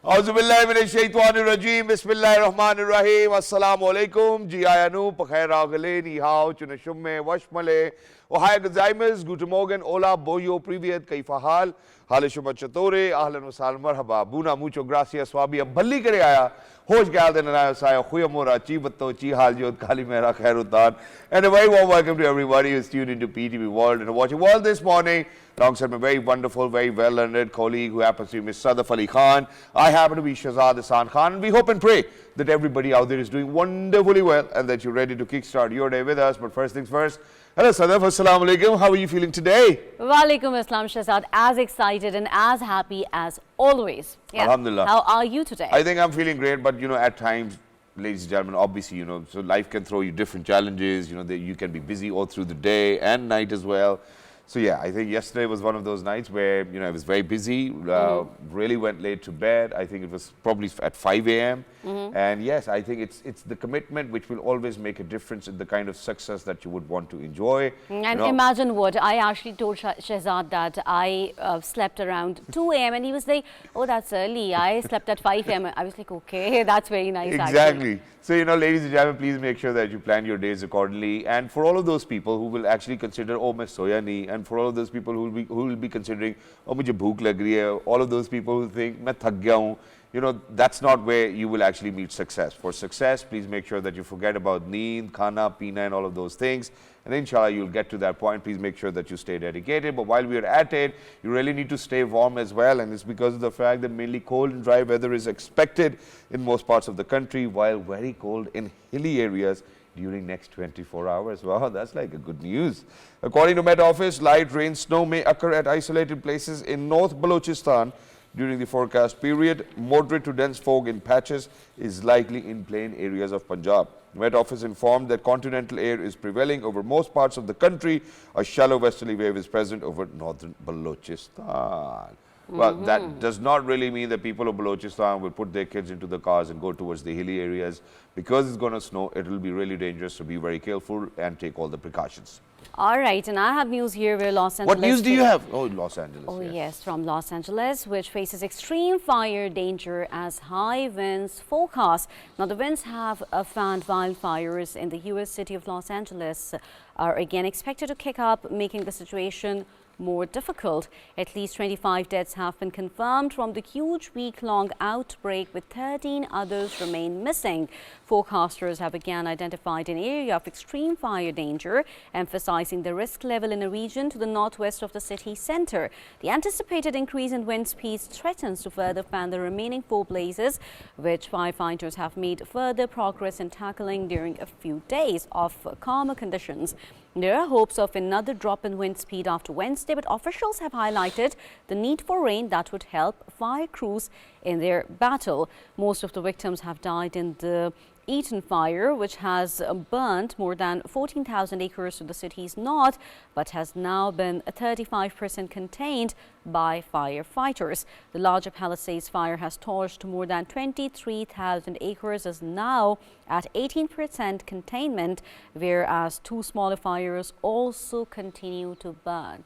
Auzubillahiminash-shaytanir-rajeem. Bismillahir-rahmanir-rahim. Assalamu-alaikum. Ji ayanu, pakhair agale, ni hao, chunashumme, washmale. Ohaya gazaimas, guten Morgen, hola, boyo, privyet, kaifa hal. Hale shuma chatore, ahlan wa sahlan, marhaba. Buna, mucho gracias, swabi, abballi kare aaya. Hosh galden anaya saya, khuyamora, chibato, chi haljot, kali mera khairuddin. And a very warm welcome to everybody who's tuned into PTV World and watching World this morning. Alongside my very wonderful, very well-learned colleague who happens to be Ms. Sadaf Ali Khan. I happen to be Shahzad Khan. And we hope and pray that everybody out there is doing wonderfully well and that you're ready to kickstart your day with us. But first things first, hello Sadaf, assalamu alaikum. How are you feeling today? Walaikum assalam, Shahzad. As excited and as happy as always. Yeah. Alhamdulillah. How are you today? I think I'm feeling great, but at times, ladies and gentlemen, obviously, so life can throw you different challenges. You can be busy all through the day and night as well. So yeah, I think yesterday was one of those nights where, I was very busy, really went late to bed. I think it was probably at 5 a.m. And yes, I think it's the commitment which will always make a difference in the kind of success that you would want to enjoy. And imagine what, I actually told Shahzad that I slept around 2 a.m. and he was like, oh, that's early. I slept at 5 a.m. I was like, okay, that's very nice. Exactly. Actually. So, ladies and gentlemen, please make sure that you plan your days accordingly. And for all of those people who will actually consider, oh, main soya nahi, and for all of those people who will be considering, oh, mujhe bhook lag rahi hai, all of those people who think, main thak gaya hu, that's not where you will actually meet success. For success, please make sure that you forget about neend, khana, pina, and all of those things. And inshallah, you'll get to that point. Please make sure that you stay dedicated. But while we are at it, you really need to stay warm as well. And it's because of the fact that mainly cold and dry weather is expected in most parts of the country, while very cold in hilly areas during next 24 hours. Wow, that's like a good news. According to Met Office, light rain, snow may occur at isolated places in North Balochistan during the forecast period. Moderate to dense fog in patches is likely in plain areas of Punjab. Met Office informed that continental air is prevailing over most parts of the country. A shallow westerly wave is present over northern Balochistan. Well, that does not really mean that people of Balochistan will put their kids into the cars and go towards the hilly areas. Because it's going to snow, it will be really dangerous, so be very careful and take all the precautions. All right, and I have news here where Los Angeles... What news do you have? Oh, Los Angeles. Oh, yes, from Los Angeles, which faces extreme fire danger as high winds forecast. Now, the winds have fanned wildfires in the U.S. city of Los Angeles are again expected to kick up, making the situation more difficult. At least 25 deaths have been confirmed from the huge week-long outbreak, with 13 others remain missing. Forecasters have again identified an area of extreme fire danger, emphasizing the risk level in a region to the northwest of the city center. The anticipated increase in wind speeds threatens to further fan the remaining 4 blazes, which firefighters have made further progress in tackling during a few days of calmer conditions. There are hopes of another drop in wind speed after Wednesday, but officials have highlighted the need for rain that would help fire crews in their battle. Most of the victims have died in the Eaton fire, which has burnt more than 14,000 acres to the city's north, but has now been 35% contained by firefighters. The larger Palisades fire has torched more than 23,000 acres, is now at 18% containment, whereas 2 smaller fires also continue to burn.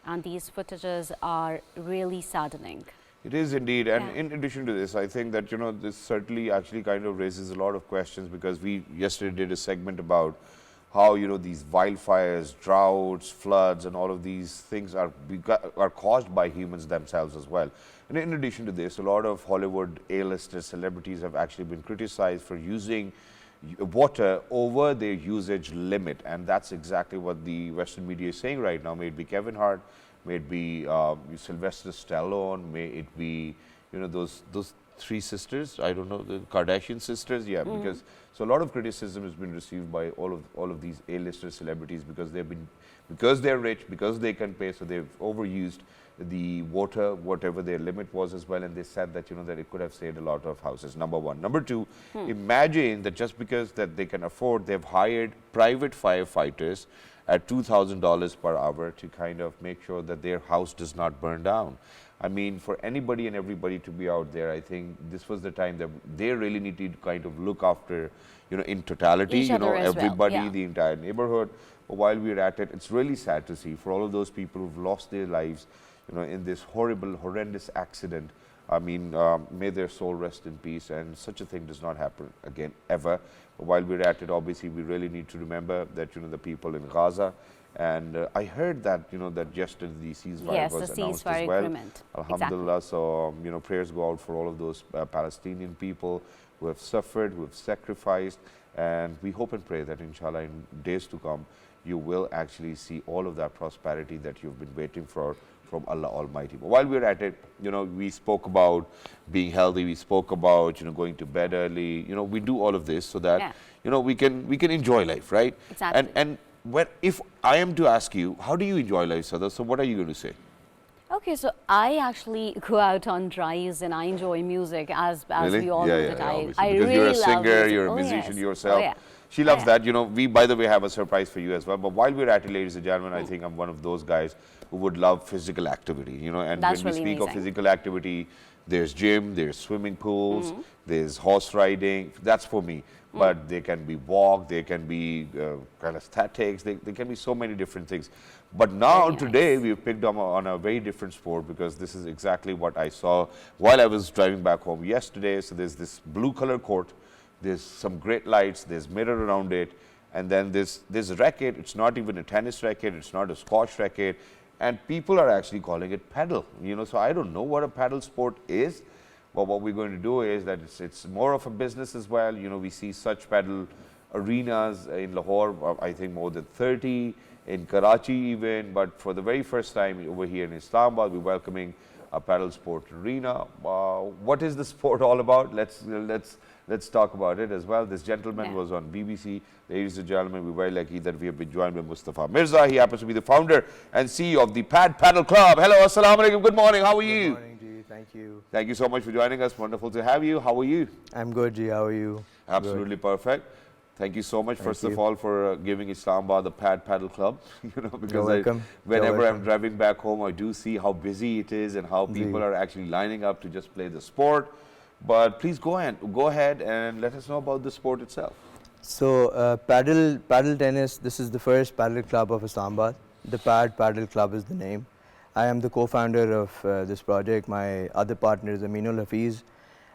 And these footages are really saddening. It is indeed, and in addition to this, I think that, this certainly actually kind of raises a lot of questions, because we yesterday did a segment about how, these wildfires, droughts, floods, and all of these things are caused by humans themselves as well. And in addition to this, a lot of Hollywood A-listers, celebrities have actually been criticized for using water over their usage limit, and that's exactly what the Western media is saying right now. May it be Kevin Hart, may it be Sylvester Stallone, may it be, those 3 sisters, I don't know, the Kardashian sisters, because so a lot of criticism has been received by all of these A-lister celebrities, because they're rich, because they can pay, so they've overused the water, whatever their limit was as well, and they said that, that it could have saved a lot of houses, number one. Number two, imagine that just because that they can afford, they've hired private firefighters at $2,000 per hour to kind of make sure that their house does not burn down. I mean, for anybody and everybody to be out there, I think this was the time that they really needed to kind of look after, in totality, everybody, the entire neighborhood. But while we're at it, it's really sad to see for all of those people who've lost their lives, in this horrendous accident I mean, may their soul rest in peace, and such a thing does not happen again ever. But while we're at it, obviously, we really need to remember that, the people in Gaza, and I heard that, that yesterday the ceasefire was announced as well. Agreement. Alhamdulillah, so, prayers go out for all of those Palestinian people who have suffered, who have sacrificed, and we hope and pray that, inshallah, in days to come, you will actually see all of that prosperity that you've been waiting for from Allah Almighty. But while we're at it, we spoke about being healthy, we spoke about, going to bed early, we do all of this so that, we can enjoy life, right? Exactly. And if I am to ask you, how do you enjoy life, Sadaf? So what are you going to say? Okay, so I actually go out on drives and I enjoy music as Really? we all know that I because really you're a love singer, music. you're a Oh, musician yes. yourself. Oh, yeah. She loves that. We, by the way, have a surprise for you as well. But while we're at it, ladies and gentlemen, I think I'm one of those guys who would love physical activity, and That's when we really speak of amazing. physical activity, there's gym, there's swimming pools, there's horse riding. That's for me. But they can be walk, they can be calisthenics, they can be so many different things. But now today we've picked up on a very different sport, because this is exactly what I saw while I was driving back home yesterday. So there's this blue color court, there's some great lights, there's mirror around it, and then there's a racket. It's not even a tennis racket, it's not a squash racket, and people are actually calling it paddle. So I don't know what a paddle sport is. But what we're going to do is that it's more of a business as well. We see such paddle arenas in Lahore, I think more than 30, in Karachi even. But for the very first time over here in Islamabad, we're welcoming a paddle sport arena. What is the sport all about? Let's talk about it as well. This gentleman was on BBC. Ladies and gentlemen, we're very lucky that we have been joined by MUSTAFA MIRZA. He happens to be the founder and CEO of the Paddle Club. Hello, assalamu alaikum. Good morning. How are you? Good morning, Ji. Thank you. Thank you so much for joining us. Wonderful to have you. How are you? I'm good, Ji. How are you? Absolutely perfect. Thank you so much, first of all, for giving Islamabad the Paddle Club. Because whenever I'm driving back home, I do see how busy it is and how people are actually lining up to just play the sport. But please go ahead and let us know about the sport itself. So, paddle tennis. This is the first paddle club of Islamabad. The Paddle Club is the name. I am the co-founder of this project. My other partner is Aminul Hafiz,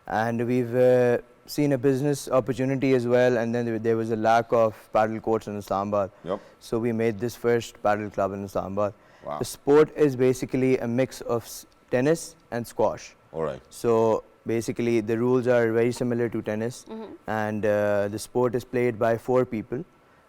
and we've seen a business opportunity as well. And then there was a lack of paddle courts in Islamabad. Yep. So we made this first paddle club in Islamabad. Wow. The sport is basically a mix of tennis and squash. All right. So basically, the rules are very similar to tennis, and the sport is played by 4 people.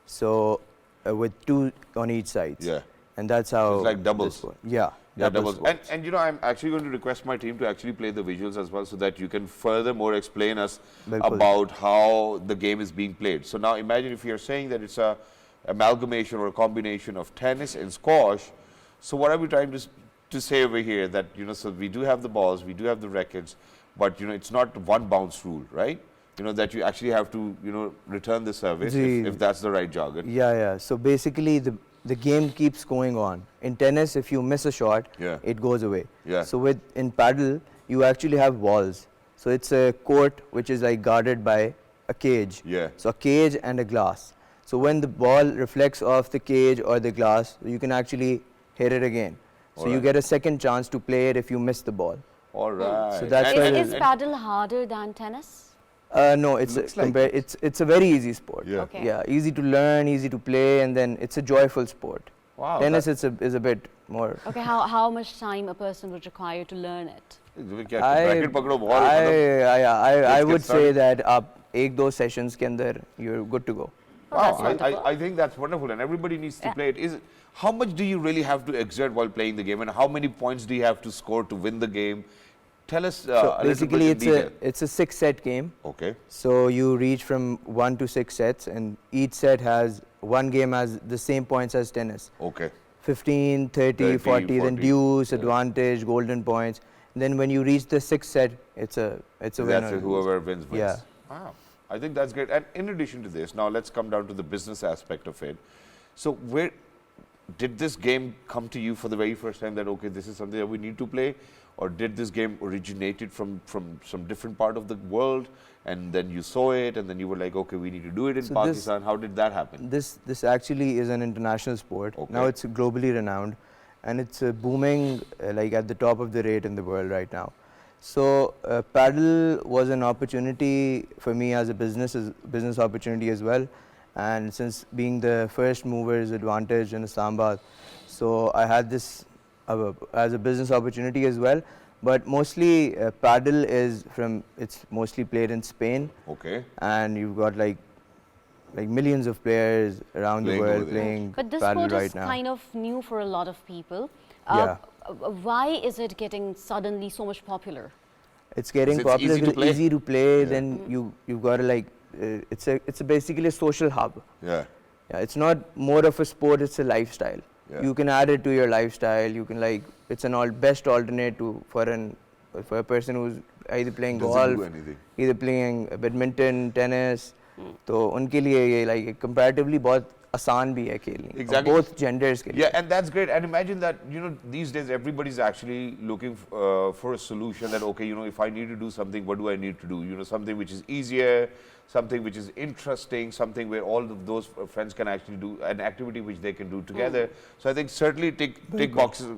So with 2 on each side. Yeah. And that's how it's like doubles. Yeah. Doubles. And I'm actually going to request my team to actually play the visuals as well, so that you can furthermore explain us about how the game is being played. So now imagine if you're saying that it's a amalgamation or a combination of tennis and squash. So what are we trying to say over here? That so we do have the balls, we do have the rackets, but it's not one bounce rule, right? That you actually have to return the service if that's the right jargon. Yeah. So basically, the game keeps going on. In tennis, if you miss a shot, it goes away. Yeah. So in paddle, you actually have walls. So it's a court which is like guarded by a cage. Yeah. So a cage and a glass. So when the ball reflects off the cage or the glass, you can actually hit it again. So you get a second chance to play it if you miss the ball. All right. So that's Is paddle harder than tennis? No, it's a very easy sport. Yeah. Okay. Yeah, easy to learn, easy to play, and then it's a joyful sport. Wow. Tennis is a bit more. Okay, how much time a person would require to learn it? I would say that up 1-2 sessions ke andar you're good to go. Wow, I think that's wonderful, and everybody needs to play it. How much do you really have to exert while playing the game, and how many points do you have to score to win the game? Tell us So a basically, little bit in detail. it's a 6-set game. Okay. So you reach from 1 to 6 sets, and each set has one game has the same points as tennis. Okay. 15, 30, 40, then deuce, advantage, golden points. Then when you reach the 6th set, it's a winner. That's it, whoever wins. Yeah. Wow. I think that's great. And in addition to this, now let's come down to the business aspect of it. So where did this game come to you for the very first time, that okay, this is something that we need to play? Or did this game originated from some different part of the world, and then you saw it and then you were like, okay, we need to do it in Pakistan? How did that happen? This actually is an international sport. Okay. Now it's globally renowned, and it's booming like at the top of the rate in the world right now. So paddle was an opportunity for me as a business opportunity as well, and since being the first mover's advantage in Islamabad, so I had this as a business opportunity as well. But mostly paddle it's mostly played in Spain. Okay. And you've got like millions of players around the world playing But this paddle sport right is now. kind of new for a lot of people. Yeah. Why is it getting suddenly so much popular? It's getting It's popular, easy to play. easy to play. Yeah. Then you've got to like it's basically a social hub. Yeah. Yeah, it's not more of a sport; it's a lifestyle. Yeah. You can add it to your lifestyle. You can it's an best alternate for a person who's either playing Doesn't do golf, anything. either playing badminton, tennis. तो उनके लिए ये like comparatively बहुत आसान भी है खेलनी. Exactly. Both genders के लिए. Yeah, and that's great. And imagine that, these days everybody's actually looking for a solution that, okay, if I need to do something, what do I need to do? Something which is easier, something which is interesting, something where all of those friends can actually do an activity which they can do together. So I think certainly tick boxes,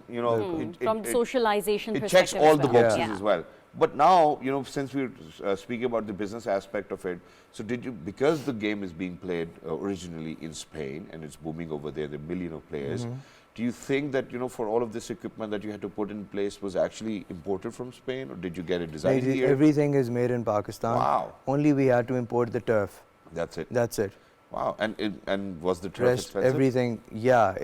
From socialization it perspective checks all as the well. boxes Yeah. as well. But now, since we're speaking about the business aspect of it, so because the game is being played originally in Spain and it's booming over there, the million of players, do you think that, for all of this equipment that you had to put in place was actually imported from Spain, or did you get it designed here? Everything is made in Pakistan. Wow. Only we had to import the turf. That's it. That's it. Wow. And was the turf Rest, expensive? everything, yeah.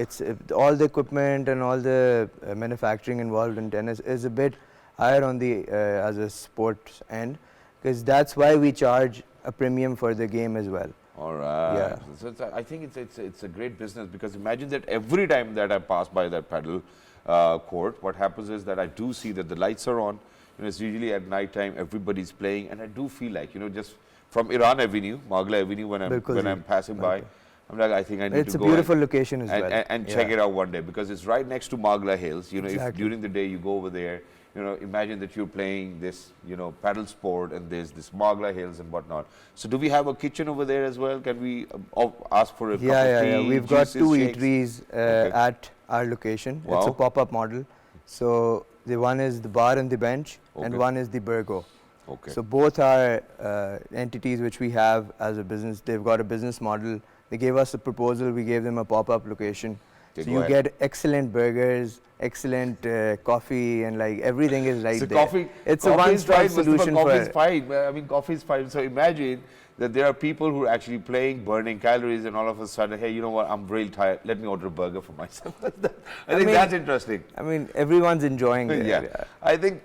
All the equipment and all the manufacturing involved in tennis is a bit higher on the as a sports end, because that's why we charge a premium for the game as well. All right. Yeah. So I think it's a great business, because imagine that every time that I pass by that paddle court, what happens is that I do see that the lights are on. It's usually at night time, everybody's playing, and I do feel like, just from Iran Avenue, Magla Avenue, when I'm passing by, I'm like, I think I need It's to a go beautiful location as and, well. and check Yeah. it out one day, because it's right next to Magla Hills. If Exactly. during the day you go over there, imagine that you're playing this, paddle sport, and there's this Magla Hills and whatnot. So do we have a kitchen over there as well? Can we ask for a cup of tea? Yeah. We've got juices, two shakes? eateries Okay. at our location. It's a Wow. pop-up model. So the one is the bar and the bench, and Okay. one is the burgo. Okay. So both are entities which we have as a business. They've got a business model. They gave us a proposal. We gave them a pop-up location. Okay, So go you ahead. get excellent burgers, excellent coffee, and like everything is right So there. It's a coffee is one-stop fine, solution Mustafa, coffee is for. fine. I mean, coffee is fine. So imagine that there are people who are actually playing, burning calories, and all of a sudden, hey, you know what? I'm really tired. Let me order a burger for myself. I think mean, that's interesting. I mean, everyone's enjoying it. Yeah. I think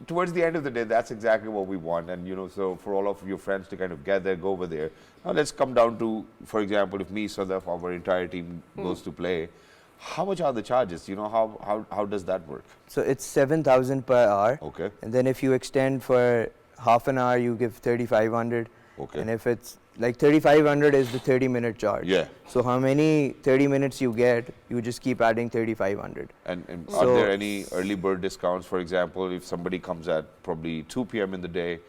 towards the end of the day, that's exactly what we want. And, so for all of your friends to kind of gather, go over there. Now let's come down to, for example, if me, Sadaf, our entire team goes to play, how much are the charges? How does that work? So it's 7,000 per hour. Okay. And then if you extend for half an hour, you give 3,500. Okay. And if it's like 3,500 is the 30-minute charge. Yeah. So how many 30 minutes you get, you just keep adding 3,500. And are So- there any early bird discounts, for example, if somebody comes at probably 2 p.m. in the day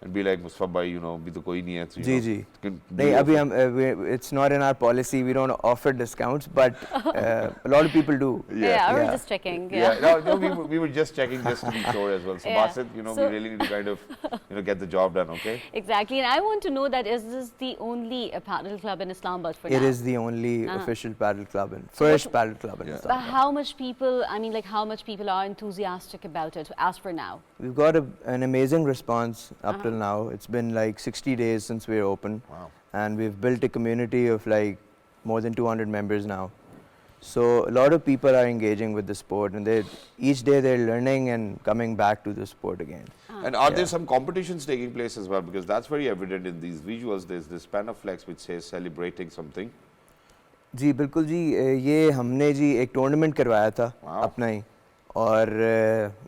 and be like, Mustafa bhai, abhi to koi nahi hai, so, ji ji can नहीं you अभी offer- हम it's not in our policy. We don't offer discounts, but a lot of people do. Yeah, we're Yeah. just checking. Yeah, no, we were just checking just to be sure as well. So, Yeah. Basit, we So- really need to kind of, get the job done, okay? Exactly. And I want to know that is this the only paddle club in Islamabad for now? It is the only official paddle club first paddle club in Yeah. But Islamabad. how much people, how much people are enthusiastic about it as for now? We've got an amazing response up till now. It's been like 60 days since we're open. Wow. And we've built a community of like more than 200 members now. So a lot of people are engaging with the sport, and each day they're learning and coming back to the sport again. And are there some competitions taking place as well? Because that's very evident in these visuals. There's this Panaflex which says celebrating something. जी बिल्कुल जी ये हमने जी एक tournament करवाया था Wow. अपना ही और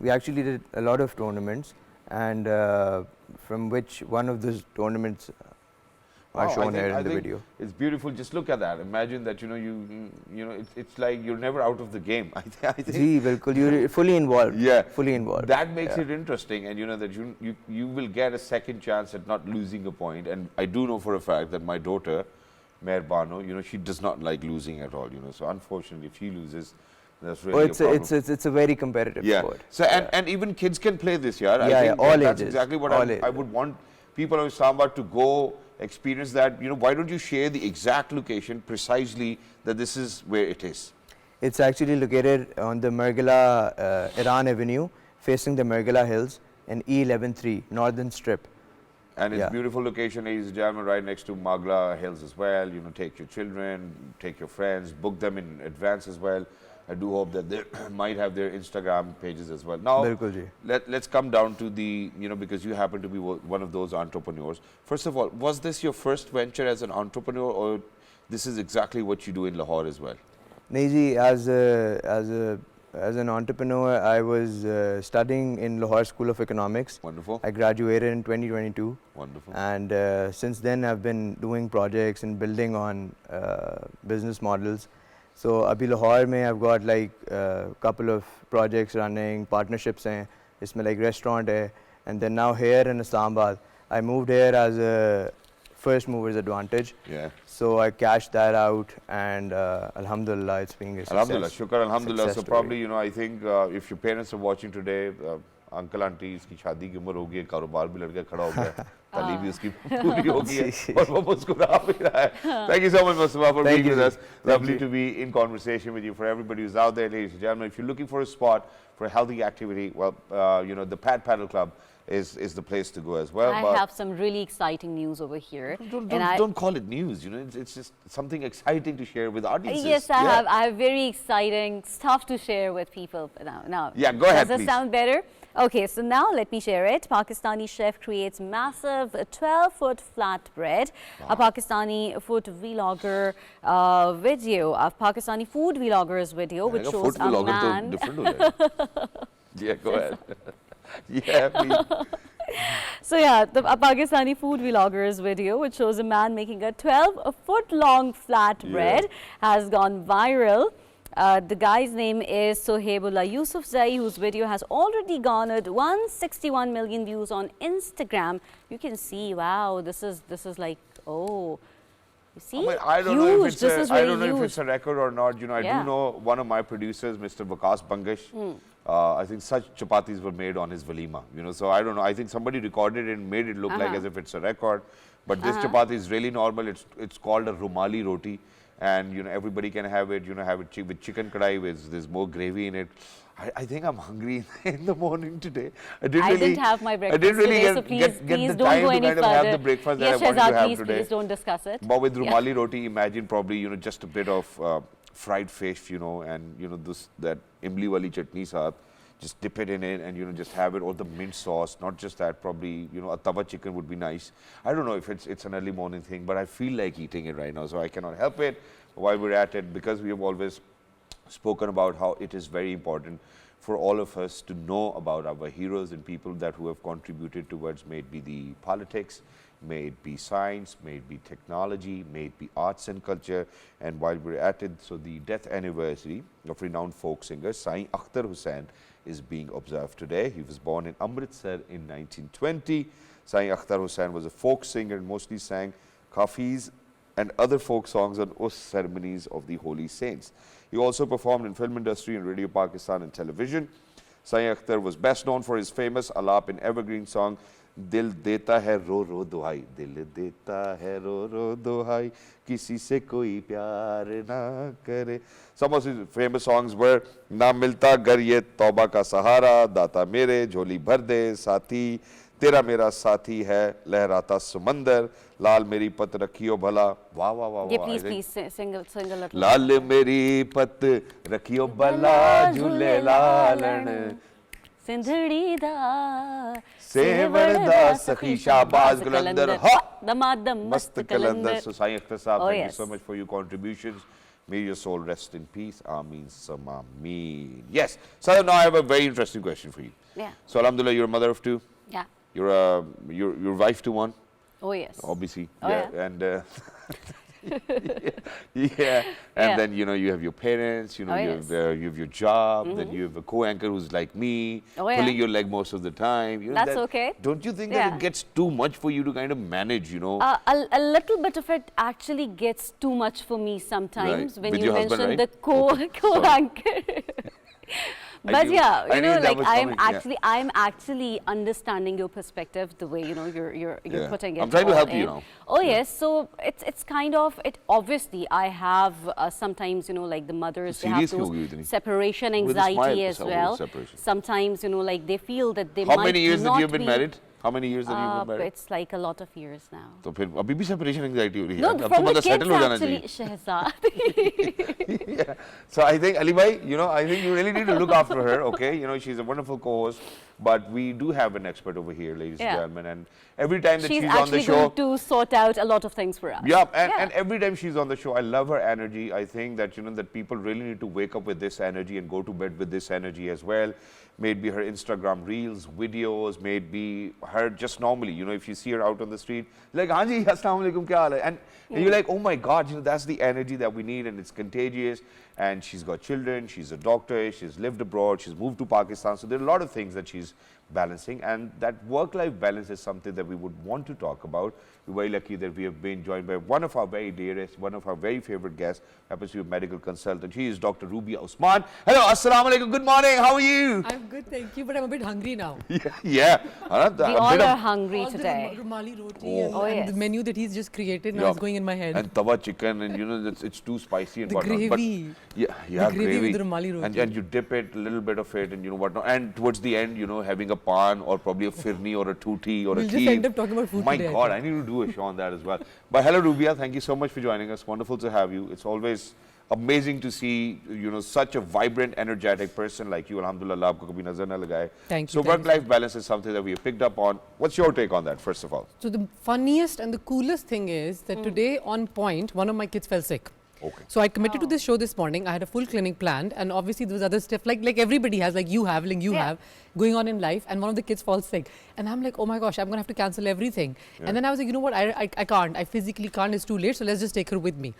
we actually did a lot of tournaments and from which one of those tournaments are Wow, shown here in the think video. It's beautiful. Just look at that. Imagine that, it's like you're never out of the game. I think. जी बिल्कुल you're fully involved. Yeah. Fully involved. That makes it interesting, and that you will get a second chance at not losing a point. And I do know for a fact that my daughter, Meher Bano, she does not like losing at all. So unfortunately, if she loses, That's Oh, really it's a very competitive sport. So and even kids can play this, yeah. I think all that's ages. exactly what I would want people of Islamabad to go experience that. You know, why don't you share the exact location precisely that this is where it is? It's actually located on the Margala Iran Avenue, facing the Margala Hills in E113 Northern Strip. And it's beautiful location, ladies and gentlemen, right next to Margala Hills as well. You know, take your children, take your friends, book them in advance as well. I do hope that they might have their Instagram pages as well. Now, let's come down to the, you know, because you happen to be one of those entrepreneurs. First of all, was this your first venture as an entrepreneur, or this is exactly what you do in Lahore as well? Naji, as an entrepreneur, I was studying in Lahore School of Economics. Wonderful. I graduated in 2022. Wonderful. And since then, I've been doing projects and building on business models. So, abhi Lahore mein I've got like a couple of projects running, partnerships hain, isme like restaurant hai, and then now here in Islamabad, I moved here as a first mover's advantage. Yeah. So I cashed that out, and Alhamdulillah, it's being a success. Alhamdulillah, shukar, Alhamdulillah. So probably, you know, I think if your parents are watching today, uncle, auntie, इसकी शादी की उम्र हो गई है, कारोबार भी लड़का खड़ा हो गया, तालीम भी उसकी पूरी हो गई है, और वो मुस्कुरा भी रहा है. Thank you so much, Mustafa, for being with us. Lovely to be in conversation with you. For everybody who's out there, ladies and gentlemen, if you're looking for a spot for a healthy activity, well, you know, the PADEL Club is the place to go as well. I have some really exciting news over here. Don't call it news, you know, it's just something exciting to share with audiences. Yes, I have very exciting stuff to share with people now. Yeah, go ahead, Does that sound better? Okay, so now let me share it. Pakistani chef creates massive 12-foot flatbread. Wow. A Pakistani food vlogger video, a Pakistani food vlogger's video, which shows a man. Yeah, go ahead. Yeah, please. So yeah, a Pakistani food vlogger's video, which shows a man making a 12-foot-long flatbread, has gone viral. The guy's name is Sohail Zaidi, whose video has already garnered 161 million views on Instagram. You can see, wow, this is like, oh, you see, I don't know if it's a record or not. You know, I do know one of my producers, Mr. Vikas Bangish. I think such chapatis were made on his walima. You know, so I don't know. I think somebody recorded it and made it look like as if it's a record. But this chapati is really normal. It's called a rumali roti. And, you know, everybody can have it, you know, have it with chicken kadai, there's more gravy in it. I think I'm hungry in the morning today. I didn't have my breakfast today, so please don't go any further. Have the breakfast that I wanted to have today. Please don't discuss it. But with rumali roti, imagine probably, you know, just a bit of fried fish, you know, and, you know, that imli wali chutney saath. Just dip it in it and, you know, just have it, or the mint sauce. Not just that, probably, you know, a tawa chicken would be nice. I don't know if it's an early morning thing, but I feel like eating it right now, so I cannot help it. While we're at it, because we have always spoken about how it is very important for all of us to know about our heroes and people who have contributed towards, may it be the politics, may it be science, may it be technology, may it be arts and culture. And while we're at it, so the death anniversary of renowned folk singer Syed Akhtar Hussain is being observed today. He was born in Amritsar in 1920. Syed Akhtar Hussain was a folk singer and mostly sang kafis and other folk songs on Us ceremonies of the holy saints. He also performed in film industry and Radio Pakistan and television. Syed Akhtar was best known for his famous alap and evergreen song Dil deta hai ro ro duhai, dil deta hai ro ro duhai, kisi se koi pyar na kare. Some of his famous songs were Na milta gar ye tauba ka sahara, data mere jholi bhar de sathi, तेरा मेरा साथी है लहराता समंदर, लाल मेरी पत रखियो भला. वाह वाह वाह. Yeah, please sing a little. लाल मेरी पत रखियो भला झूले लालन सिंधड़ी दा सेवड़ दा सखी शाहबाज कलंदर हा दमादम मस्त कलंदर. So Syed Akhtar Saab, thank you so much for your contributions. May your soul rest in peace. Ameen sama ameen. Yes. So now I have a very interesting question for you. Yeah. So Alhamdulillah, you're a mother of two. Yeah. You're wife to one. Oh yes. Obviously. Oh, yeah. And Yeah, and then, you know, you have your parents, you know, you have your job, then you have a co-anchor who's like me, pulling your leg most of the time. You know, That's okay. Don't you think that it gets too much for you to kind of manage, you know? A little bit of it actually gets too much for me sometimes when With you your husband, mention right? the co-anchor. But yeah, you know, like I'm actually understanding your perspective, the way, you know, you're putting it. I'm trying to help in. you now. Oh yes, so it's kind of it. Obviously, I have sometimes, you know, like the mothers, they have those separation anxiety as well. Sometimes, you know, like they feel that they might not be. How many years have you been married? How many years have you been married? It's like a lot of years now. So फिर अभी भी separation anxiety हो रही है? No, from the kids actually, Shahzad. Yeah. So I think, Ali bhai, you know, I think you really need to look after her, okay? You know, she's a wonderful co-host, but we do have an expert over here, ladies and gentlemen, and every time that she's on the show... She's actually going to sort out a lot of things for us. Yeah, and every time she's on the show, I love her energy. I think that, you know, that people really need to wake up with this energy and go to bed with this energy as well. Maybe her Instagram reels, videos, maybe her just normally, you know, if you see her out on the street, like, Hanji, assalamu alaikum, kya haal hai? And you're like, oh my God, you know, that's the energy that we need, and it's contagious. And she's got children, she's a doctor, she's lived abroad, she's moved to Pakistan. So there are a lot of things that she's balancing, and that work-life balance is something that we would want to talk about. We're very lucky that we have been joined by one of our very dearest, one of our very favorite guests, happens to be a medical consultant. She is Dr. RUBIA USMAN. Hello, assalamu alaikum, good morning, how are you? I'm good, thank you, but I'm a bit hungry now. Yeah. We all are hungry today. The rumali roti and the menu that he's just created now is going in my head. And tawa chicken, and you know, it's too spicy and whatnot. Gravy. But the gravy with the rumali roti. And you dip it, a little bit of it, and you know whatnot. And towards the end, you know, having a pan or probably a firni or a tutti or a kheer. We'll just end up talking about food My today. God, I need to do a show on that as well. But hello, Rubia, thank you so much for joining us. Wonderful to have you. It's always amazing to see, you know, such a vibrant, energetic person like you. Alhamdulillah, aapko kabhi nazar na lagaye. Thank you. So work-life balance is something that we have picked up on. What's your take on that, first of all? So the funniest and the coolest thing is that today on point, one of my kids fell sick. Okay. So I committed to this show this morning. I had a full clinic planned, and obviously there was other stuff like everybody has, like you have, going on in life. And one of the kids falls sick, and I'm like, oh my gosh, I'm gonna have to cancel everything. And then I was like, you know what, I can't. I physically can't. It's too late. So let's just take her with me.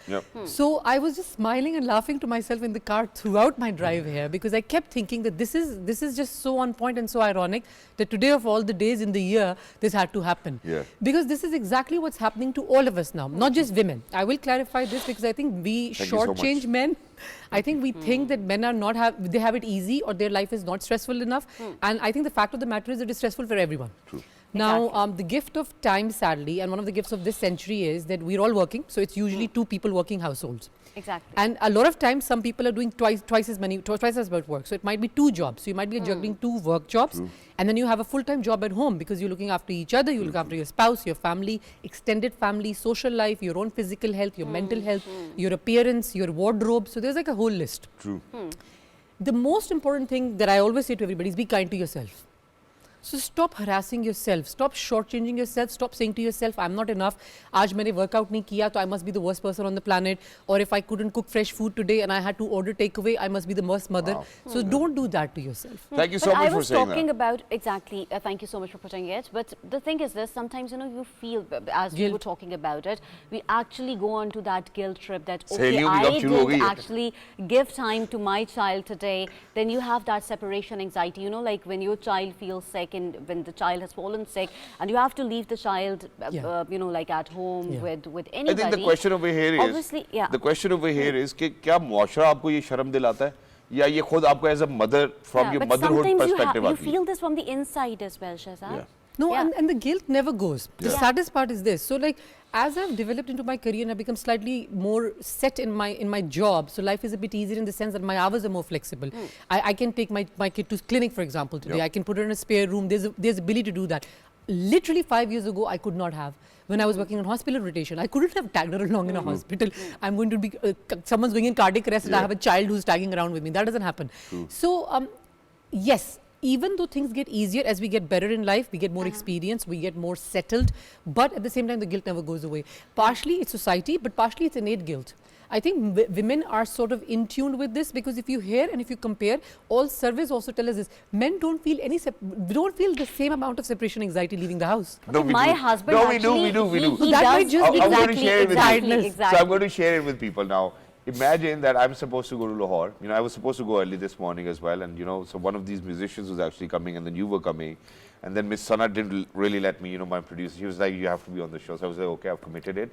So I was just smiling and laughing to myself in the car throughout my drive here, because I kept thinking that this is just so on point and so ironic that today of all the days in the year this had to happen. Because this is exactly what's happening to all of us now, not just women. I will clarify this because I think we shortchange men. I think we think that men are they have it easy, or their life is not stressful enough. And I think the fact of the matter is that it's stressful for everyone. True. Now, the gift of time, sadly, and one of the gifts of this century is that we're all working. So it's usually two people working households. Exactly. And a lot of times, some people are doing twice as much work. So it might be two jobs. So you might be juggling two work jobs. And then you have a full-time job at home, because you're looking after each other, you look after your spouse, your family, extended family, social life, your own physical health, your mental health, your appearance, your wardrobe. So there's like a whole list. True. The most important thing that I always say to everybody is be kind to yourself. So stop harassing yourself, stop shortchanging yourself, stop saying to yourself, I'm not enough, aaj maine workout nahi kiya, so I must be the worst person on the planet, or if I couldn't cook fresh food today and I had to order takeaway, I must be the worst mother. So don't do that to yourself. Thank you so much for saying that. I was talking about, exactly, thank you so much for putting it, but the thing is this, sometimes, you know, you feel, as we were talking about it, we actually go on to that guilt trip that, okay, I didn't actually give time to my child today, then you have that separation anxiety, you know, like when your child feels sick, and when the child has fallen sick and you have to leave the child, you know, like at home with anybody. I think the question over here is, obviously, the question over here is कि क्या मुआशरा आपको ये शर्म दिलाता है या ये खुद आपको as a mother from your motherhood perspective you feel this from the inside as well, Shahzad. No, and the guilt never goes. The saddest part is this. So like, as I've developed into my career and I've become slightly more set in my job, so life is a bit easier in the sense that my hours are more flexible. I can take my kid to clinic, for example, today. I can put her in a spare room. There's ability to do that. Literally 5 years ago, I could not have. When I was working on hospital rotation, I couldn't have tagged her along in a hospital. I'm going to be, someone's going in cardiac arrest and I have a child who's tagging around with me. That doesn't happen. So, yes. Even though things get easier as we get better in life, we get more experience, we get more settled, but at the same time, the guilt never goes away. Partially it's society, but partially it's innate guilt. I think women are sort of in tune with this, because if you hear and if you compare, all surveys also tell us this: men don't feel don't feel the same amount of separation anxiety leaving the house. No, we My do. husband No, actually, we do. He That does might just be I'm going to share it with you. exactly. So I'm going to share it with people now. Imagine that I'm supposed to go to Lahore. You know, I was supposed to go early this morning as well. And, you know, so one of these musicians was actually coming, and then you were coming. And then Miss Sana didn't really let me, you know, my producer, she was like, you have to be on the show. So I was like, okay, I've committed it.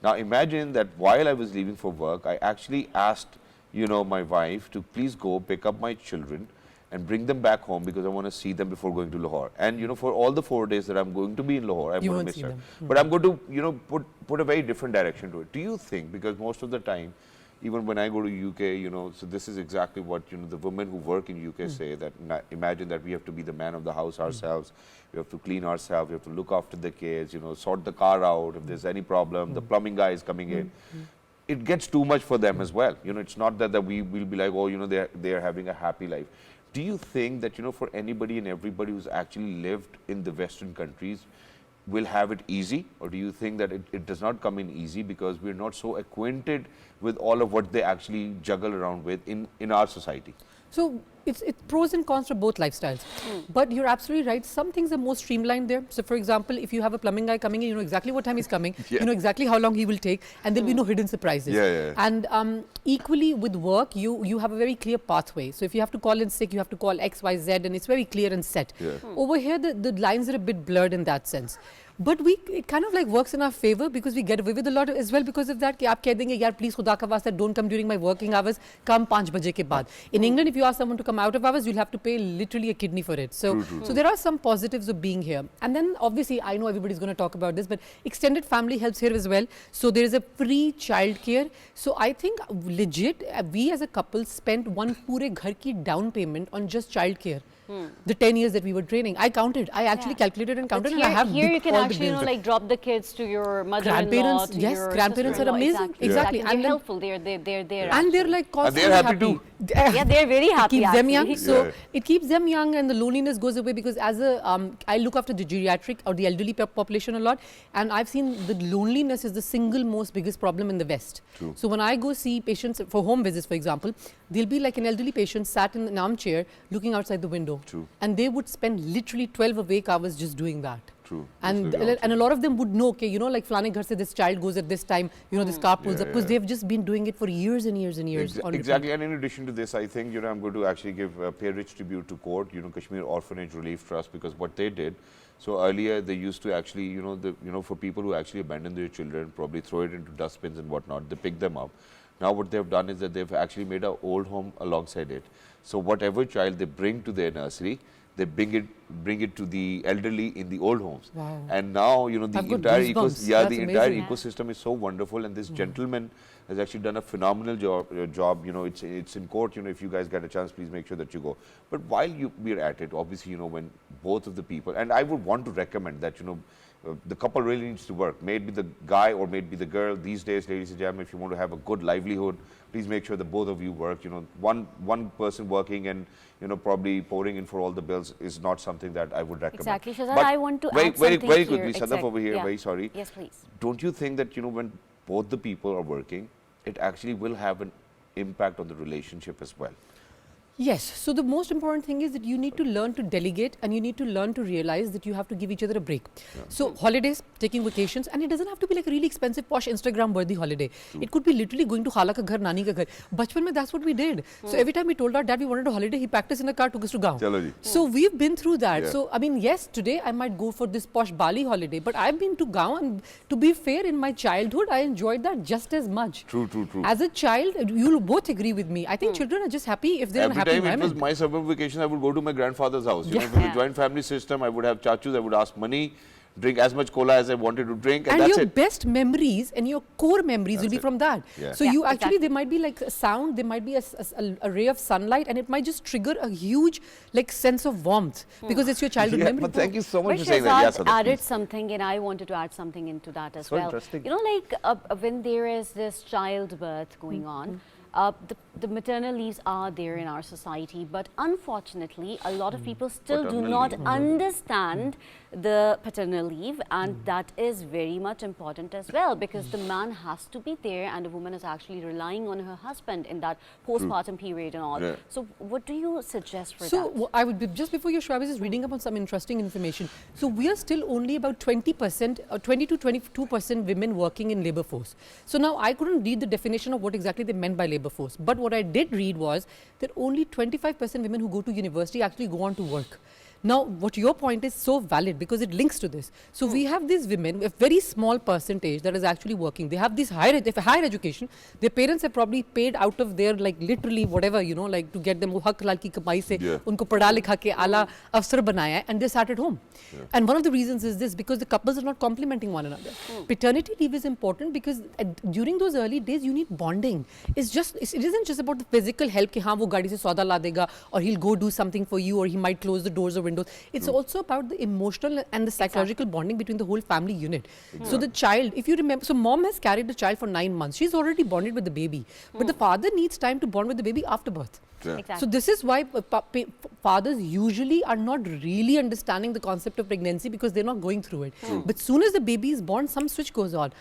Now imagine that while I was leaving for work, I actually asked, you know, my wife to please go pick up my children and bring them back home, because I want to see them before going to Lahore. And, you know, for all the 4 days that I'm going to be in Lahore, I'm going to miss her. But I'm going to, you know, put a very different direction to it. Do you think, because most of the time, even when I go to UK, you know, so this is exactly what, you know, the women who work in UK say, that imagine that we have to be the man of the house ourselves. We have to clean ourselves, we have to look after the kids, you know, sort the car out if there's any problem, the plumbing guy is coming in. It gets too much for them as well. You know, it's not that we will be like, oh, you know, they're having a happy life. Do you think that, you know, for anybody and everybody who's actually lived in the Western countries will have it easy, or do you think that it does not come in easy because we're not so acquainted with all of what they actually juggle around with in our society? So it's pros and cons for both lifestyles. But you're absolutely right. Some things are more streamlined there. So for example, if you have a plumbing guy coming in, you know exactly what time he's coming, you know exactly how long he will take, and there'll be no hidden surprises. And equally with work, you have a very clear pathway. So if you have to call in sick, you have to call X, Y, Z, and it's very clear and set. Over here, the lines are a bit blurred in that sense. But it kind of like works in our favor, because we get away with a lot as well because of that. Ki aap keh denge, yaar, please khuda ka wasta, don't come during my working hours, come 5 baje ke baad. In England, if you ask someone to come out of hours, you'll have to pay literally a kidney for it. So, so there are some positives of being here. And then obviously, I know everybody's going to talk about this, but extended family helps here as well. So there is a free childcare. So I think legit, we as a couple spent one pure ghar ki down payment on just childcare. The 10 years that we were training, I counted. I actually calculated and counted, and I have here you can actually, you know, like drop the kids to your mother-in-law, to yes, your grandparents are amazing. Exactly. And they're helpful. They're there. And they're like constantly happy too. Yeah, they're very happy. It keeps them young. So it keeps them young, and the loneliness goes away, because as a I look after the geriatric or the elderly population a lot, and I've seen the loneliness is the single most biggest problem in the West. So when I go see patients for home visits, for example, they'll be like an elderly patient sat in an armchair looking outside the window, and they would spend literally 12 awake hours just doing that. And a lot of them would know, okay, you know, like Flane ghar se this child goes at this time, you know, this car pulls up, because they've just been doing it for years and years and years. Exactly. And in addition to this, I think, you know, I'm going to actually give a pay-rich tribute to court, you know, Kashmir Orphanage Relief Trust, because what they did. So earlier they used to actually, you know, for people who actually abandon their children, probably throw it into dustbins and whatnot, they pick them up. Now what they've done is that they've actually made an old home alongside it. So whatever child they bring to their nursery, they bring it to the elderly in the old homes. And now, you know, the entire ecosystem is so wonderful, and this gentleman has actually done a phenomenal job. You know, it's in court. You know, if you guys get a chance, please make sure that you go. But while we're at it, obviously, you know, when both of the people, and I would want to recommend that, you know, the couple really needs to work. Maybe the guy or maybe the girl. These days, ladies and gentlemen, if you want to have a good livelihood, please make sure that both of you work. You know, one person working and, you know, probably pouring in for all the bills is not something that I would recommend. Exactly, Shahzad, I want to add something very quickly, Sadaf over here, yeah. very sorry. Yes, please. Don't you think that, you know, when both the people are working, it actually will have an impact on the relationship as well? Yes. So the most important thing is that you need to learn to delegate, and you need to learn to realize that you have to give each other a break. So holidays, taking vacations, and it doesn't have to be like a really expensive, posh, Instagram-worthy holiday. It could be literally going to Khala ka ghar, Nani ka ghar. Bachpan mein, that's what we did. So every time we told our dad we wanted a holiday, he packed us in a car, took us to Gaon. So we've been through that. So I mean, yes, today I might go for this posh Bali holiday, but I've been to Gaon, and to be fair, in my childhood, I enjoyed that just as much. True. As a child, you'll both agree with me. I think children are just happy if they're in a happy environment. It was my summer vacation, I would go to my grandfather's house. You know, with the joint family system, I would have chachus, I would ask money, drink as much cola as I wanted to drink, and that's your best memories and your core memories will be from that. So you actually, there might be like a sound, there might be a ray of sunlight, and it might just trigger a huge like sense of warmth because it's your childhood memory. But thank you so much for saying that. Shahzad added something, and I wanted to add something into that as well. Interesting. You know, like when there is this childbirth going on, the maternal leaves are there in our society, but unfortunately, a lot of people still do not understand the paternal leave, and that is very much important as well, because the man has to be there and the woman is actually relying on her husband in that postpartum period and all. So what do you suggest for that? So I would be, just before your show, I was just reading about some interesting information. So we are still only about 20% or 20 to 22% women working in labor force. So now I couldn't read the definition of what exactly they meant by labor force, but what I did read was that only 25% women who go to university actually go on to work. Now, what your point is so valid because it links to this. So we have these women, a very small percentage that is actually working. They have this higher education. Their parents have probably paid out of their, like, literally whatever, you know, like to get them wo hak halal ki kamai se unko padha likha ke ala afsar banaya, and they sat at home. And one of the reasons is this, because the couples are not complementing one another. Paternity leave is important because during those early days you need bonding. It isn't just about the physical help ki haan wo gaadi se sauda la dega, or he'll go do something for you, or he might close the doors or windows. It's also about the emotional and the psychological bonding between the whole family unit. So the child, if you remember, so mom has carried the child for 9 months. She's already bonded with the baby, but the father needs time to bond with the baby after birth. So this is why fathers usually are not really understanding the concept of pregnancy because they're not going through it. But soon as the baby is born, some switch goes off,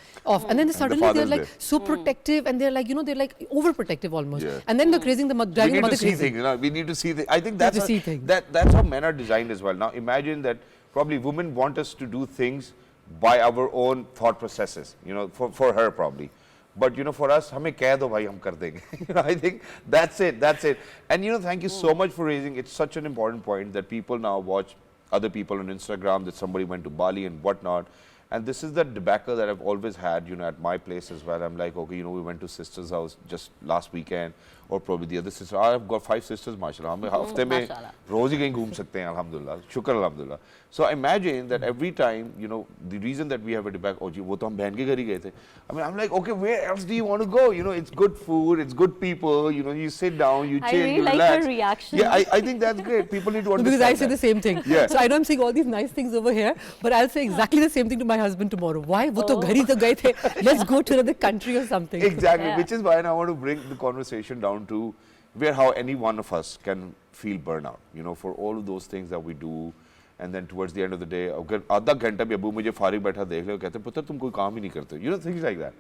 and then suddenly they're like so protective, and they're like, you know, they're like overprotective almost, and then they're crazing the mother, driving the mother crazy. We need to see things. I think that's how men are designed as well. Now imagine that probably women want us to do things by our own thought processes, you know, for her probably. But, you know, for us, hame keh do bhai, hum kar denge. I think that's it. And, you know, thank you so much for raising, it's such an important point that people now watch other people on Instagram, that somebody went to Bali and whatnot. And this is the debacle that I've always had, you know, at my place as well. I'm like, okay, you know, we went to sister's house just last weekend, or probably the other sister. I've got 5 sisters, mashallah. Hum hafte mein roz hi kahin ghum sakte hain, alhamdulillah. Shukr alhamdulillah. So imagine that every time, you know, the reason that we have a debate, oh ji, wo to hum behan ke ghar hi gaye the. I mean, I'm like, okay, where else do you want to go? You know, it's good food, it's good people, you know, you sit down, you chill, you relax. I really like your reaction. Yeah, I think that's great. People need to understand because I say the same thing. So I know I'm saying all these nice things over here, but I'll say exactly the same thing to my husband tomorrow. Why? Wo to ghar hi to gaye the. Let's go to another country or something. Exactly, which is why I want to bring the conversation down to where how any one of us can feel burnout, you know, for all of those things that we do. And then towards the end of the day, agar आधा घंटा भी अबू मुझे फारिग बैठा देख ले, कहते पुत्र तुम कोई काम ही नहीं करते, you know, things like that.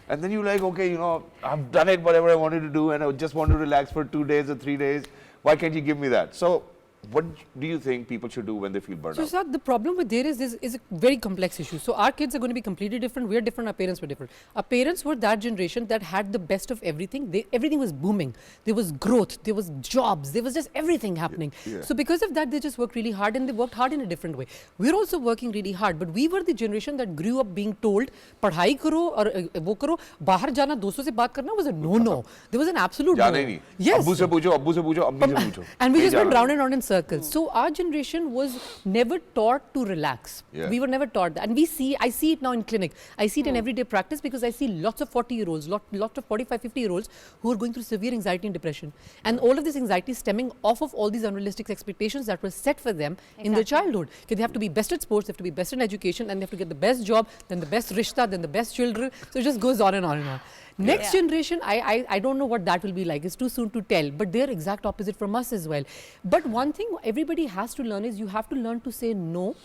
And then you like, okay, you know, I've done it, whatever I wanted to do, and I just want to relax for 2 days or 3 days. Why can't you give me that? So what do you think people should do when they feel burnout? So, Shahzad, the problem with there is a very complex issue. So, our kids are going to be completely different. We're different. Our parents were different. Our parents were that generation that had the best of everything. Everything was booming. There was growth. There was jobs. There was just everything happening. So, because of that, they just worked really hard, and they worked hard in a different way. We're also working really hard, but we were the generation that grew up being told, "Padhai karo aur wo karo." Bahar jana, doston se baat karna was a no. There was an absolute no. Yes. Abbu se pucho, ammi se pucho. And we just went round and round in circles. So our generation was never taught to relax. We were never taught that. And I see it now in clinic. I see it in everyday practice because I see lots of 40-year-olds, lots of 45, 50-year-olds who are going through severe anxiety and depression. And all of this anxiety stemming off of all these unrealistic expectations that were set for them in their childhood. They have to be best at sports, they have to be best in education, and they have to get the best job, then the best rishta, then the best children. So it just goes on and on and on. Next generation, I don't know what that will be like. It's too soon to tell, but they're exact opposite from us as well. But one thing everybody has to learn is you have to learn to say no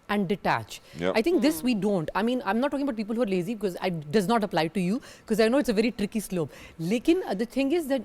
and detach. I think this we don't. I mean, I'm not talking about people who are lazy because it does not apply to you, because I know it's a very tricky slope. Lekin, the thing is that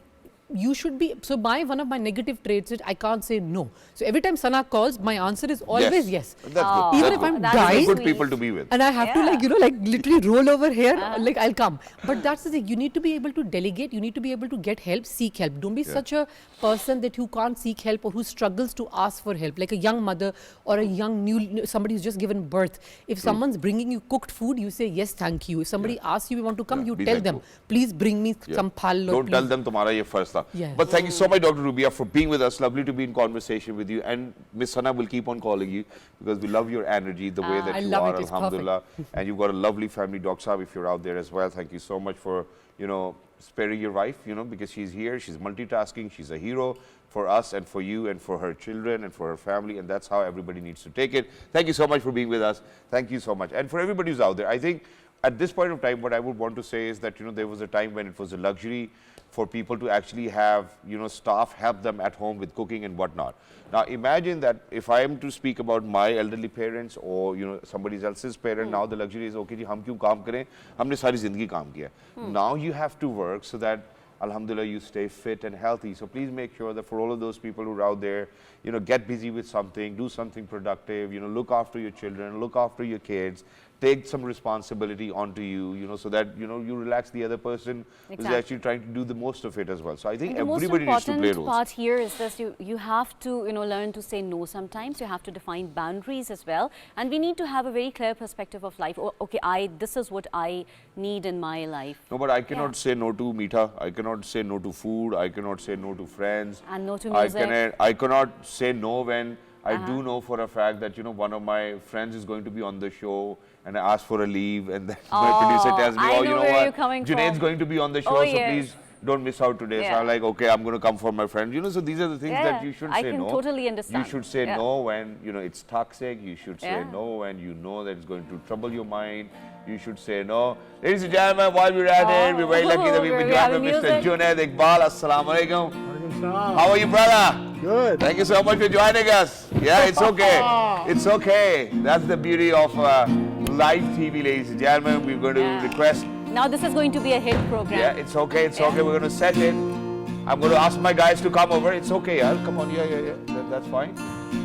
you should be, so one of my negative traits is I can't say no. So every time Sana calls, my answer is always yes. That's good. Even if I'm dying, good people to be with. And I have to, like, you know, like literally roll over here, like I'll come. But that's the thing, you need to be able to delegate, you need to be able to get help, seek help. Don't be such a person that who can't seek help or who struggles to ask for help. Like a young mother or a young somebody who's just given birth. If someone's bringing you cooked food, you say yes, thank you. If somebody asks you want to come, you tell them, please bring me some phal. Don't tell them tomorrow ye first. But thank you so much, Dr. Rubia, for being with us. Lovely to be in conversation with you. And Miss Sana will keep on calling you because we love your energy, the way that you are, alhamdulillah. And you've got a lovely family, Doc Saab, if you're out there as well. Thank you so much for, you know, sparing your wife, you know, because she's here, she's multitasking, she's a hero for us and for you and for her children and for her family. And that's how everybody needs to take it. Thank you so much for being with us. Thank you so much. And for everybody who's out there, I think at this point of time, what I would want to say is that, you know, there was a time when it was a luxury for people to actually have, you know, staff help them at home with cooking and whatnot. Now imagine that if I am to speak about my elderly parents or, you know, somebody else's parent, now the luxury is, okay, ji, hum kyun kaam kare? Humne sari zindagi kaam kiya. Now you have to work so that, alhamdulillah, you stay fit and healthy. So please make sure that for all of those people who are out there, you know, get busy with something, do something productive, you know, look after your children, look after your kids, take some responsibility onto you, you know, so that, you know, you relax the other person who's actually trying to do the most of it as well. So I think everybody needs to play roles. The most important part here is that you have to, you know, learn to say no sometimes. You have to define boundaries as well. And we need to have a very clear perspective of life. Oh, okay, this is what I need in my life. No, but I cannot say no to meetha. I cannot say no to food. I cannot say no to friends. And no to music. I cannot say no when I do know for a fact that, you know, one of my friends is going to be on the show and I ask for a leave and then my producer tells me, oh, you know what, Junaid's going to be on the show, so please don't miss out today. So I'm like, okay, I'm going to come for my friend. You know, so these are the things that you should say no. I can totally understand. You should say no when, you know, it's toxic. You should say no when you know that it's going to trouble your mind. You should say no. Ladies and gentlemen, while we're at it, we're very lucky that we've been joined by Mr. Junaid IQBAL. Assalamu alaikum. How are you, brother? Good. Thank you so much for joining us. Yeah, it's okay. It's okay. That's the beauty of live TV, ladies and gentlemen. We're going to request. Now this is going to be a hit program. Yeah, it's okay. It's okay. We're going to set it. I'm going to ask my guys to come over. It's okay, yaar. Come on. Yeah. That's fine.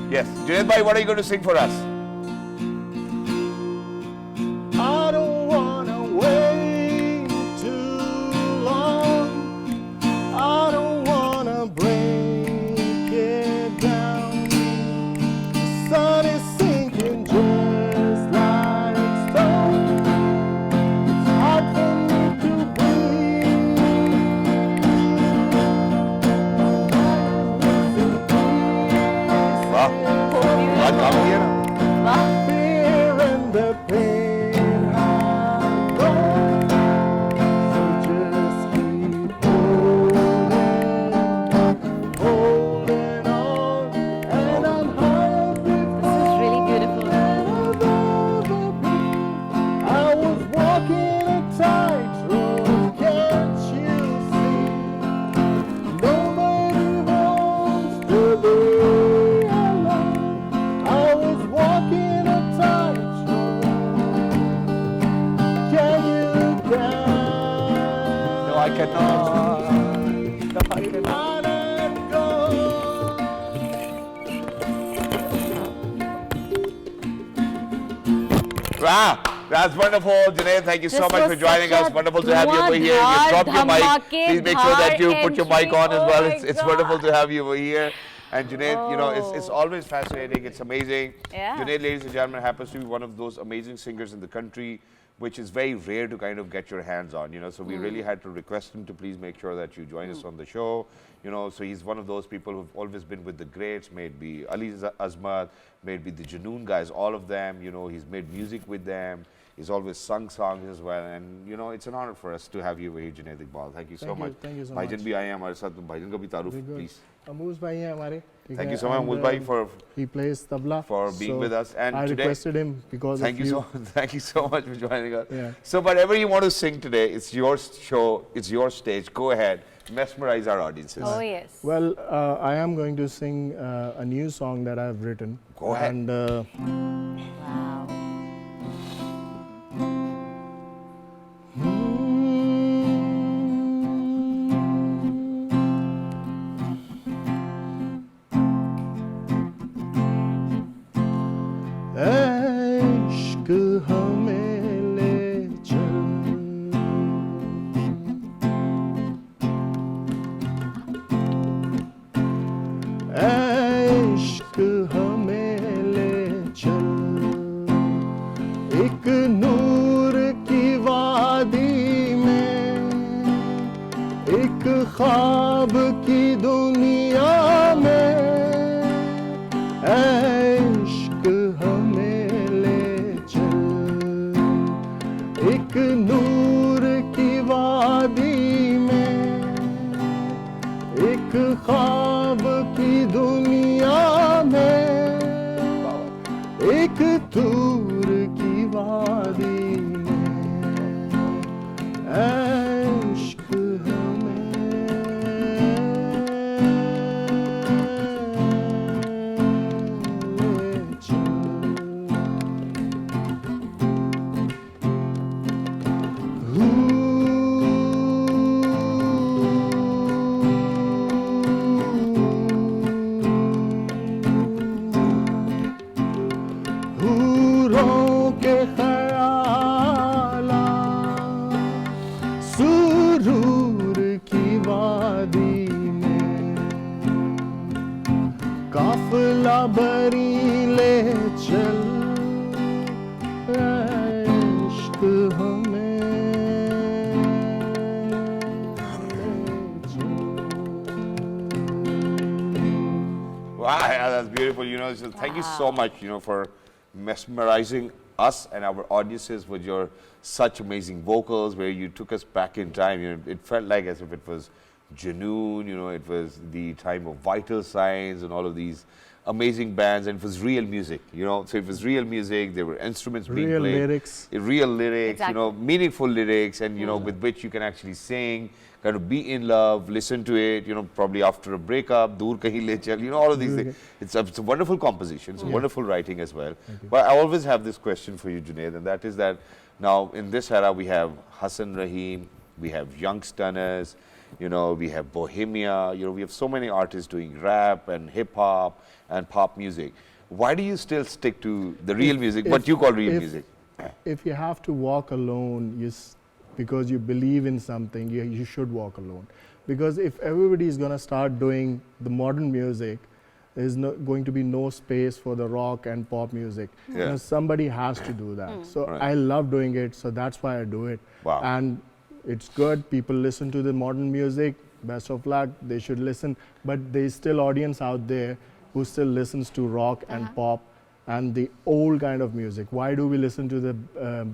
Yes. Junaid bhai, what are you going to sing for us? I don't wanna wait too long. I don't wanna break it down. The sun is sinking just like stone. It's hard for me to breathe. Fear and the pain. Wow, that's wonderful. Junaid, thank you so much for joining us. Wonderful to have you over here. You dropped your mic. Please make sure that you put your mic on as well. It's wonderful to have you over here. And Junaid, you know, it's always fascinating. It's amazing. Junaid, ladies and gentlemen, happens to be one of those amazing singers in the country, which is very rare to kind of get your hands on, you know. So we really had to request him to please make sure that you join us on the show. You know, so he's one of those people who've always been with the greats, may it be Ali Azmat, may it be the Junoon guys, all of them. You know, he's made music with them. He's always sung songs as well. And, you know, it's an honor for us to have you over here, Junaid IQBAL. Thank you so much. Thank you so much. Bhaijan bhi aaye hain hamare sath. Bhaijan ka bhi taaruf, please. Amoos bhai hai hamare. Thank you so much, Amoos bhai, for he plays tabla for being with us. And I today, requested him because thank of you. Thank you so much for joining us. Yeah. So whatever you want to sing today, it's your show, it's your stage. Go ahead, mesmerize our audiences. Oh yes. Well, I am going to sing a new song that I've written. Go ahead. And Wow. इश्क हमें ले चल इश्क हमें ले चल एक नूर की वादी में एक ख्वाब की दुनिया में इश्क हमें ले चल एक नूर की वादी में एक ख्वाब की दुनिया में एक दूर की वादी में ले चल इश्क हमें ले चल. Wow, yeah, that's beautiful. You know, so thank you so much, you know, for mesmerizing us and our audiences with your such amazing vocals, where you took us back in time. You know, it felt like as if it was Junoon, you know, it was the time of Vital Signs and all of these amazing bands, and it was real music, you know. So it was real music, there were instruments being Real played. lyrics. Real lyrics, Exactly. you know, meaningful lyrics, and, you know, with which you can actually sing, kind of be in love, listen to it, you know, probably after a breakup, Dur Kahin Le Chal, you know, all of these things. It's a wonderful composition, it's a wonderful writing as well. But I always have this question for you, Junaid, and that is that now in this era we have Hassan Rahim, we have Young Stunners, you know, we have Bohemia, you know, we have so many artists doing rap and hip hop and pop music. Why do you still stick to the real music, what you call real music? If you have to walk alone, because you believe in something, you should walk alone. Because if everybody is going to start doing the modern music, there's going to be no space for the rock and pop music. Yeah. You know, somebody has to do that. So I love doing it, so that's why I do it. Wow. And it's good, people listen to the modern music, best of luck, they should listen. But there's still audience out there who still listens to rock and pop and the old kind of music. Why do we listen to the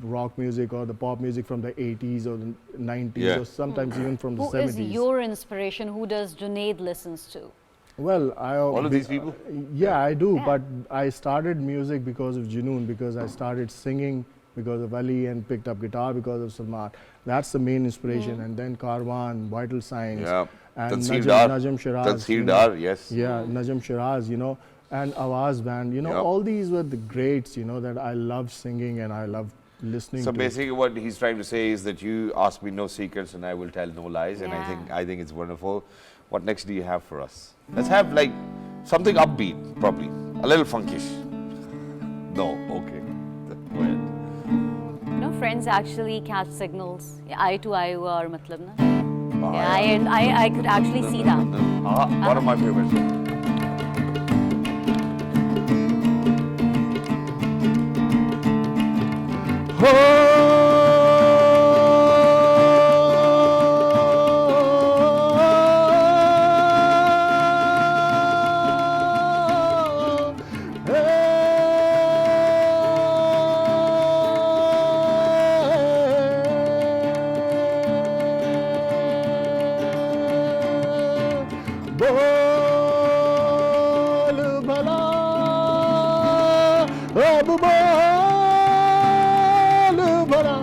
rock music or the pop music from the 80s or the 90s or sometimes even from the 70s? Who is your inspiration? Who does Junaid listens to? Well, All of these people? Yeah, I do, Yeah. but I started music because of Junoon, because I started singing because of Ali and picked up guitar because of Salman. That's the main inspiration. And then Karwan, Vital Signs, Yeah. and Tanseer Najam Shiraz. Tanseer you know. Dar, yes. Yeah, Najam Shiraz, you know, and Awaz Band, you know, Yep. all these were the greats, you know, that I love singing and I love listening So to. basically what he's trying to say is that you ask me no secrets and I will tell no lies, and Yeah. I think it's wonderful. What next do you have for us? Let's have like something upbeat, probably. A little funkish. No, okay. Go ahead. You know, friends actually catch signals. Eye to eye or matlab na. Yeah, I could actually see that. One of my favorites. बोल भला अब बोल भला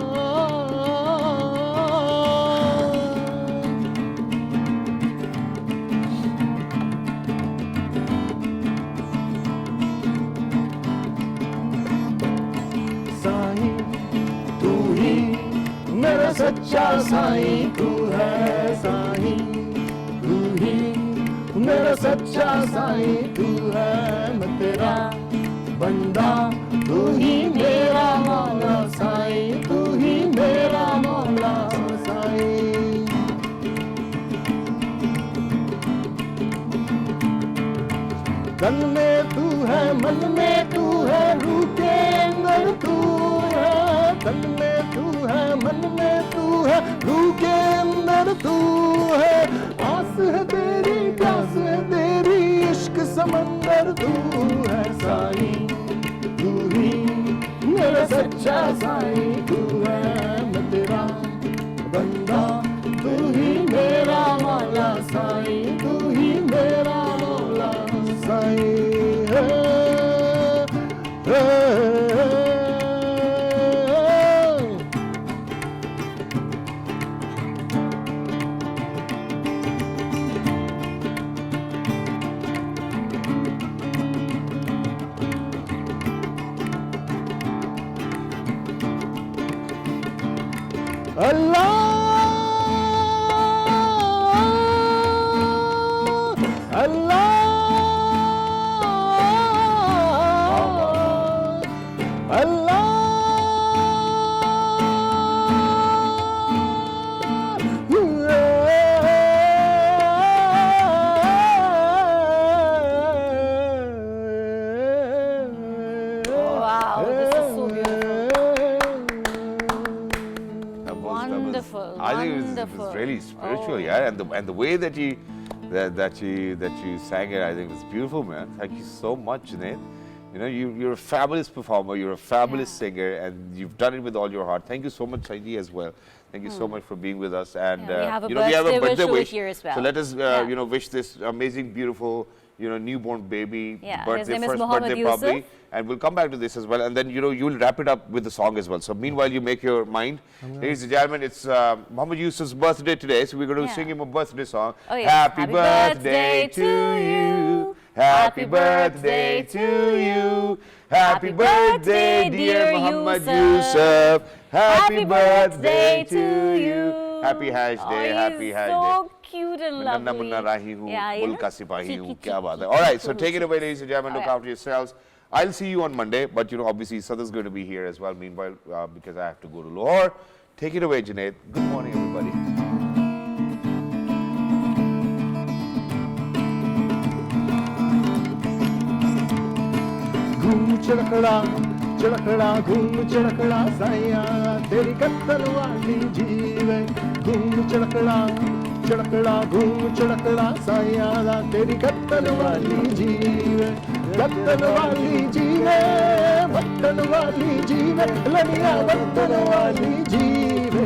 साईं तू ही मेरा सच्चा साईं तू है साईं तू ही मेरा सच्चा साईं तू है मैं तेरा बंदा तू ही मेरा मौला साईं तू ही मेरा मौला साईं तन में तू है मन में तू है रूह के अंदर तू है तन में तू है मन में तू है रूह के अंदर तू है आस है तेरी प्यास है तेरी इश्क समंदर तू है साईं तू ही मेरा सच्चा साईं तू है मैं तेरा बंदा तू ही मेरा मौला साईं तू ही मेरा मौला साईं है अल्लाह अल्लाह अल्लाह Wonderful. I think it was really spiritual, yeah. And the way that you sang it, I think was beautiful, man. Thank you so much, Junaid. You know, you're a fabulous performer, you're a fabulous singer, and you've done it with all your heart. Thank you so much, Zaidi, as well. Thank you so much for being with us. And we have a you know, we have a birthday wish here as well. So let us, you know, wish this amazing, beautiful, you know, newborn baby his name is first Mohammed birthday Yusuf. probably. And we'll come back to this as well. And then, you know, you'll wrap it up with the song as well. So meanwhile, you make your mind. Ladies and gentlemen, it's Mohammed Yusuf's birthday today. So we're going to sing him a birthday song. Oh, yes. Happy birthday to you. Happy birthday to you. Happy birthday, dear Mohammed Yusuf. Happy birthday to you. Happy Hajj Day. Happy Hajj Day. So cute and lovely. All right, so take it away, ladies and gentlemen. Look after yourselves. I'll see you on Monday, but you know, obviously, Sadaf's going to be here as well. Meanwhile, because I have to go to Lahore. Take it away, Junaid. Good morning, everybody. घूम चड़कड़ा चड़कड़ा घूम चड़कड़ा साया तेरी कत्तल वाली जीवे घूम चड़कड़ा चड़कड़ा घूम चड़कड़ा साया तेरी कत्तल वाली जीवे वतन वाली जीवे लनिया वतन वाली जीवे